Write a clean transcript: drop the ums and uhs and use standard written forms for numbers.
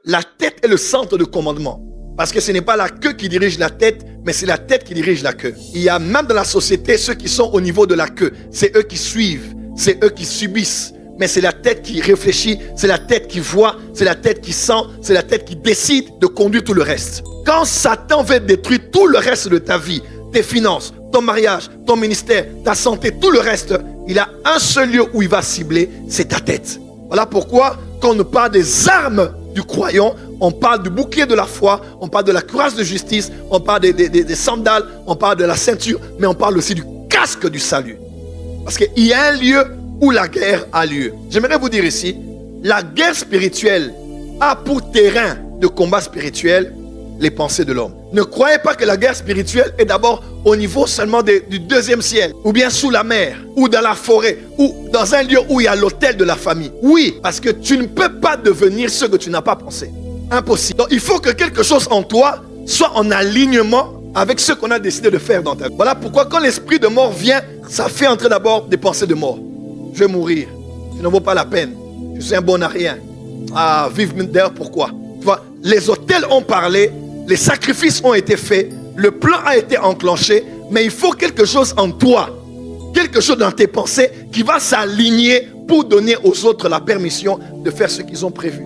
la tête est le centre de commandement. Parce que ce n'est pas la queue qui dirige la tête, mais c'est la tête qui dirige la queue. Il y a même dans la société ceux qui sont au niveau de la queue. C'est eux qui suivent, c'est eux qui subissent. Mais c'est la tête qui réfléchit, c'est la tête qui voit, c'est la tête qui sent, c'est la tête qui décide de conduire tout le reste. Quand Satan veut détruire tout le reste de ta vie, tes finances, ton mariage, ton ministère, ta santé, tout le reste, il a un seul lieu où il va cibler, c'est ta tête. Voilà pourquoi quand on nous parle des armes du croyant, on parle du bouclier de la foi, on parle de la cuirasse de justice, on parle des sandales, on parle de la ceinture, mais on parle aussi du casque du salut. Parce qu'il y a un lieu où la guerre a lieu. J'aimerais vous dire ici, la guerre spirituelle a pour terrain de combat spirituel les pensées de l'homme. Ne croyez pas que la guerre spirituelle est d'abord au niveau seulement du deuxième ciel, ou bien sous la mer, ou dans la forêt, ou dans un lieu où il y a l'autel de la famille. Oui, parce que tu ne peux pas devenir ce que tu n'as pas pensé. Impossible. Donc il faut que quelque chose en toi soit en alignement avec ce qu'on a décidé de faire dans ta vie. Voilà pourquoi quand l'esprit de mort vient, ça fait entrer d'abord des pensées de mort. Je vais mourir, je ne vaux pas la peine, je suis un bon à rien. Ah, vive d'ailleurs pourquoi? Tu vois, les autels ont parlé, les sacrifices ont été faits, le plan a été enclenché, mais il faut quelque chose en toi, quelque chose dans tes pensées qui va s'aligner pour donner aux autres la permission de faire ce qu'ils ont prévu.